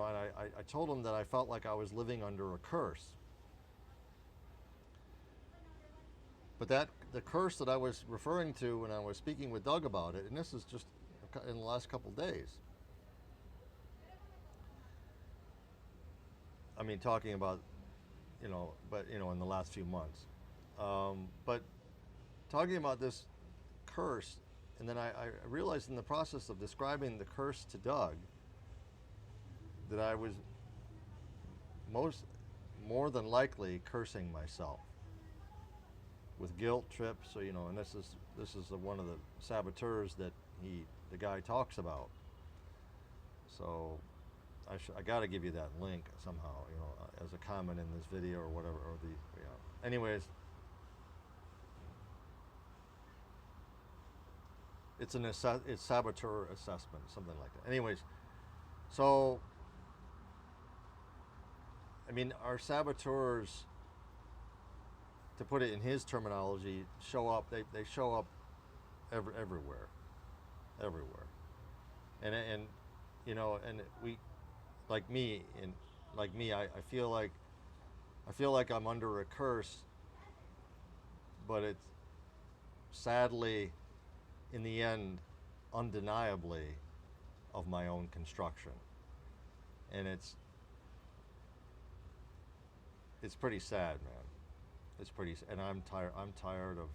and I told him that I felt like I was living under a curse. But the curse that I was referring to when I was speaking with Doug about it, and this is just in the last couple of days. I mean, talking about, but in the last few months. But talking about this curse, and then I realized in the process of describing the curse to Doug that I was more than likely cursing myself with guilt trips. So and this is one of the saboteurs that the guy talks about. So I got to give you that link somehow, as a comment in this video or whatever, or Anyways, it's saboteur assessment, something like that. Anyways, so I mean, our saboteurs, to put it in his terminology, show up. They show up everywhere, and we, like me, I feel like I'm under a curse, but it's sadly, in the end, undeniably, of my own construction, and it's pretty sad, man. And I'm tired of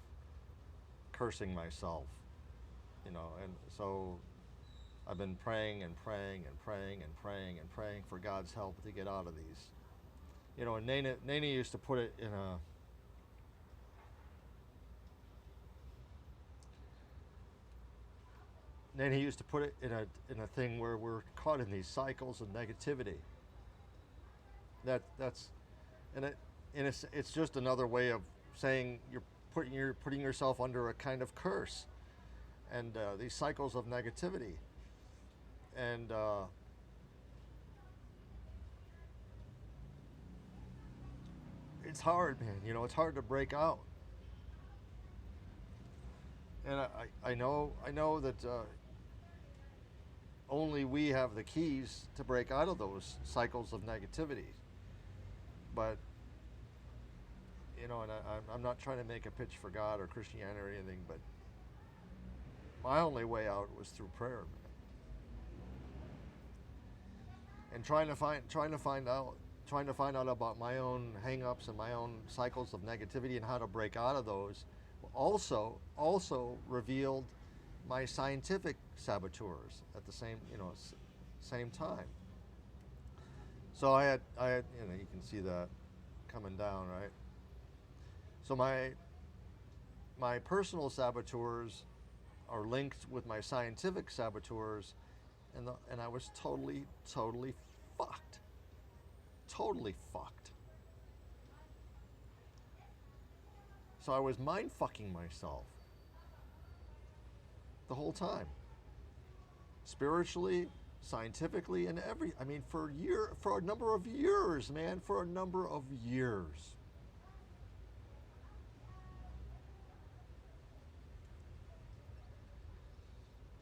cursing myself, and so I've been praying and praying and praying and praying and praying for God's help to get out of these. And Nana used to put it in a thing where we're caught in these cycles of negativity. That's and it's just another way of saying you're putting yourself under a kind of curse, and these cycles of negativity, and it's hard, man. It's hard to break out, and I know that only we have the keys to break out of those cycles of negativity, but. And I'm not trying to make a pitch for God or Christianity or anything, but my only way out was through prayer, man. And trying to find out about my own hang-ups and my own cycles of negativity and how to break out of those also revealed my scientific saboteurs at the same time. So I had you can see that coming down, right? So my personal saboteurs are linked with my scientific saboteurs, and I was totally fucked. Totally fucked. So I was mind fucking myself the whole time. Spiritually, scientifically, and for a number of years, man, for a number of years.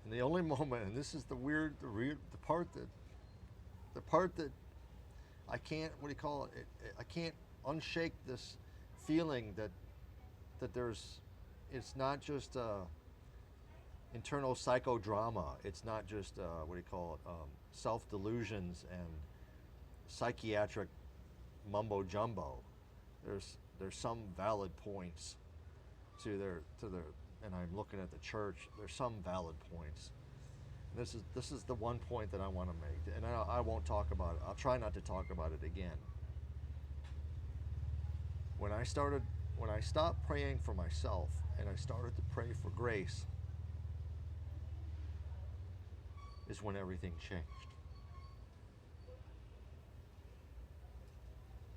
And the only moment, and this is the part that I can't, I can't unshake this feeling that it's not just internal psychodrama. It's not just self-delusions and psychiatric mumbo jumbo. There's some valid points to their and I'm looking at the church. There's some valid points. This is the one point that I want to make, and I won't talk about it. I'll try not to talk about it again. When I stopped praying for myself and I started to pray for grace, is when everything changed.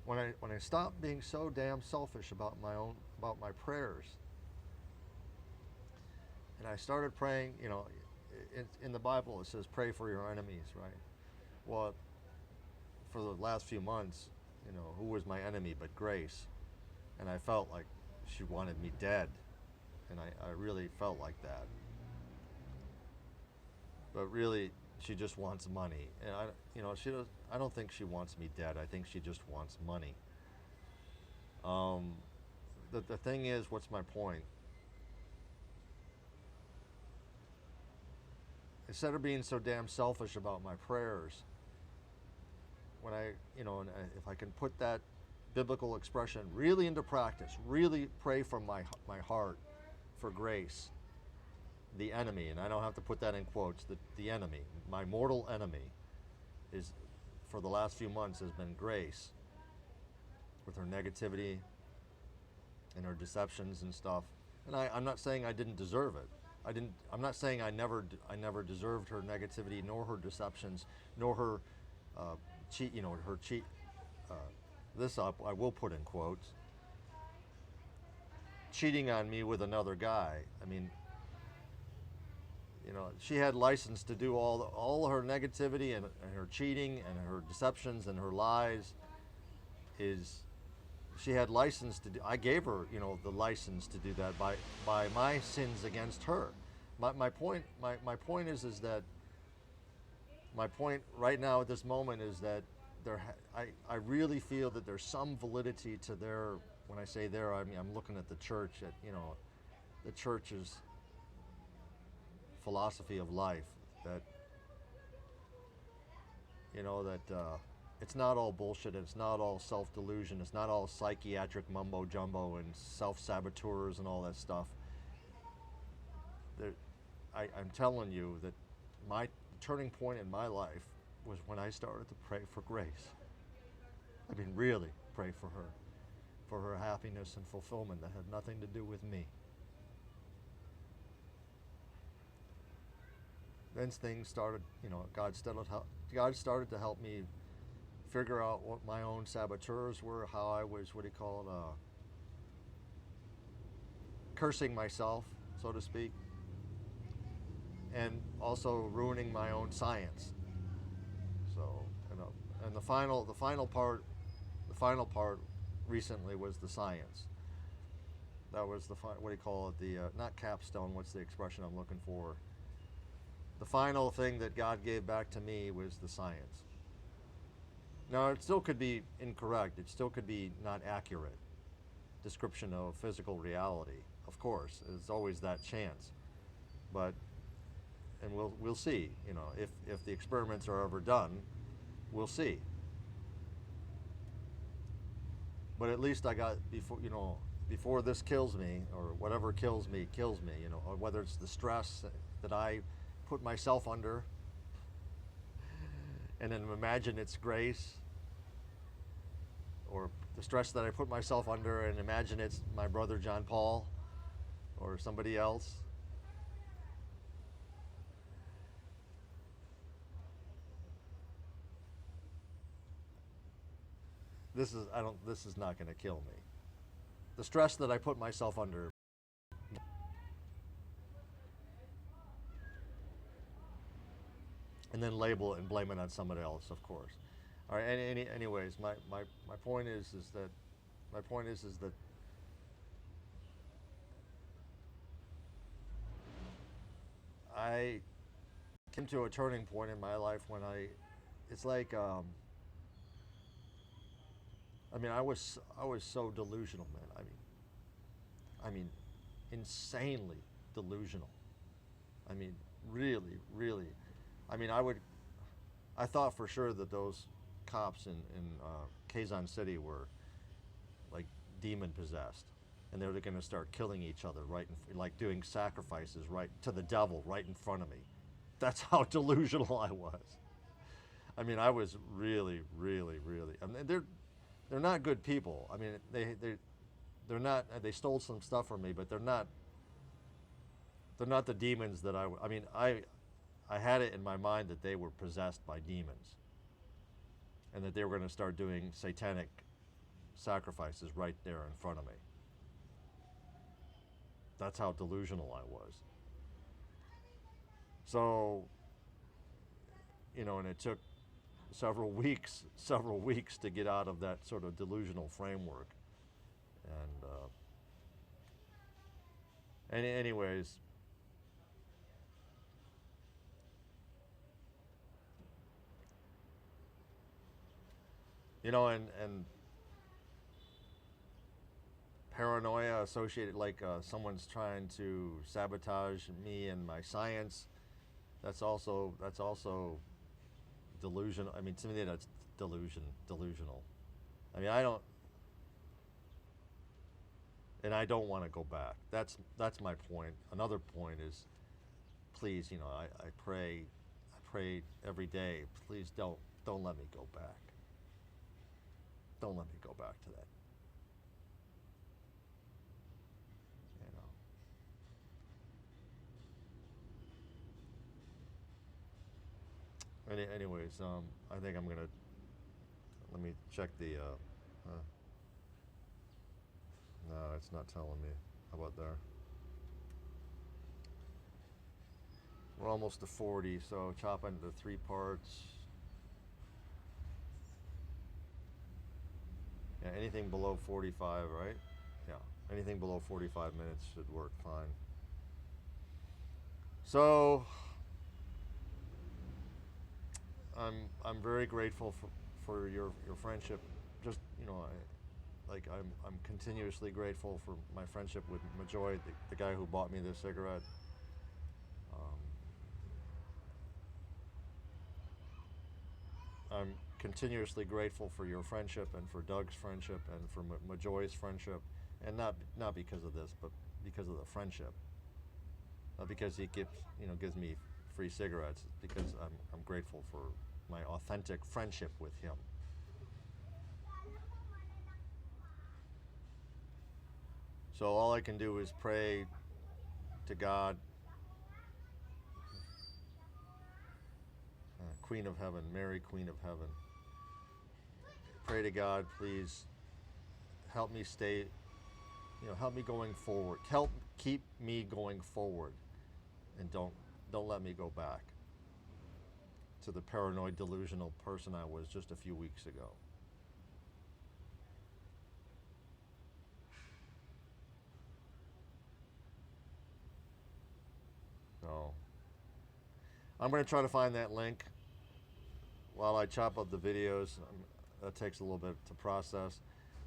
When I stopped being so damn selfish about my prayers, and I started praying, in the Bible it says pray for your enemies, right? Well, for the last few months, who was my enemy but grace? And I felt like she wanted me dead, and I really felt like that. But really, she just wants money, and she does. I don't think she wants me dead. I think she just wants money. Um, the thing is, what's my point? Instead of being so damn selfish about my prayers, when if I can put that biblical expression really into practice, really pray from my heart for grace, the enemy, and I don't have to put that in quotes, the enemy, my mortal enemy, is, for the last few months, has been Grace, with her negativity and her deceptions and stuff. And I'm not saying I didn't deserve it. I'm not saying I never deserved her negativity, nor her deceptions, nor her cheat. Her cheat. Uh, this up I will put in quotes. Cheating on me with another guy. I mean, she had license to do all her negativity and her cheating and her deceptions and her lies. She had license to do. I gave her, the license to do that by my sins against her. My point is that my point right now at this moment is that I really feel that there's some validity to their. When I say there, I mean I'm looking at the church, at the church's philosophy of life, that it's not all bullshit, it's not all self-delusion, it's not all psychiatric mumbo jumbo and self-saboteurs and all that stuff. I'm telling you that my turning point in my life was when I started to pray for Grace. I mean, really pray for her happiness and fulfillment that had nothing to do with me. Then things started, God started to help me figure out what my own saboteurs were, how I was, cursing myself, so to speak, and also ruining my own science. So, and the final part recently was the science. That was the not capstone, what's the expression I'm looking for? The final thing that God gave back to me was the science. Now, it still could be incorrect. It still could be not accurate description of physical reality. Of course, there's always that chance. But, and we'll see. If the experiments are ever done, we'll see. But at least I got before this kills me, or whatever kills me, or whether it's the stress that I put myself under, and then imagine it's Grace, or the stress that I put myself under and imagine it's my brother John Paul or somebody else. This is not going to kill me. The stress that I put myself under. And then label it and blame it on somebody else, of course. All right. Anyways, my point is that I came to a turning point in my life when it's like, I was so delusional, man. I mean, insanely delusional. I mean, really, really. I thought for sure that those cops in Quezon City were like demon possessed, and they were going to start killing each other like doing sacrifices right to the devil right in front of me. That's how delusional I was. I was really, really, really. They're not good people. They're not. They stole some stuff from me, but they're not the demons that I had it in my mind that they were possessed by demons, and that they were going to start doing satanic sacrifices right there in front of me. That's how delusional I was. So, and it took several weeks to get out of that sort of delusional framework. And anyways, You know, and paranoia associated, like someone's trying to sabotage me and my science. That's also delusional. I mean, to me, that's delusional. I mean, I don't want to go back. That's my point. Another point is, please, you know, I pray every day. Please don't let me go back. Don't let me go back to that. You know. Anyways, I think I'm gonna let me check the. No, it's not telling me. How about there? We're almost to 40, so chop into 3 parts. Yeah, anything below 45, right? Yeah, anything below 45 minutes should work fine. So I'm very grateful for your friendship. Just, you know, I'm continuously grateful for my friendship with Majoy, the guy who bought me this cigarette. I'm continuously grateful for your friendship and for Doug's friendship and for Majoy's friendship, and not because of this, but because of the friendship. Not because he gives me free cigarettes. It's because I'm grateful for my authentic friendship with him. So all I can do is pray to God, Queen of Heaven, Mary, Queen of Heaven. Pray to God, please help me stay, help me going forward. Help keep me going forward, and don't let me go back to the paranoid, delusional person I was just a few weeks ago. So I'm going to try to find that link while I chop up the videos. That takes a little bit to process.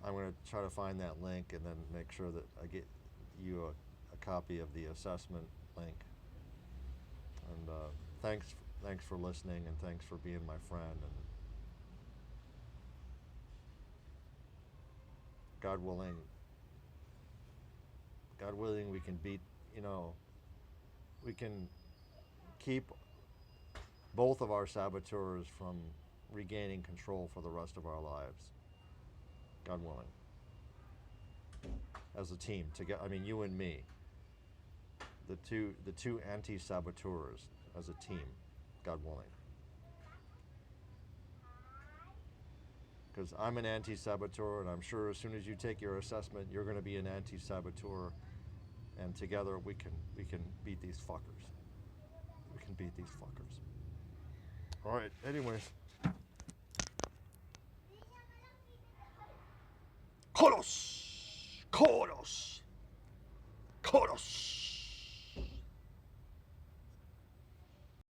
I'm going to try to find that link and then make sure that I get you a copy of the assessment link. And thanks for listening, and thanks for being my friend. And God willing, we can beat, we can keep both of our saboteurs from regaining control for the rest of our lives. God willing. As a team, together. I mean, you and me. The two anti-saboteurs as a team. God willing. Because I'm an anti-saboteur, and I'm sure as soon as you take your assessment, you're going to be an anti-saboteur, and together we can beat these fuckers. We can beat these fuckers. All right. Anyways. Kodos!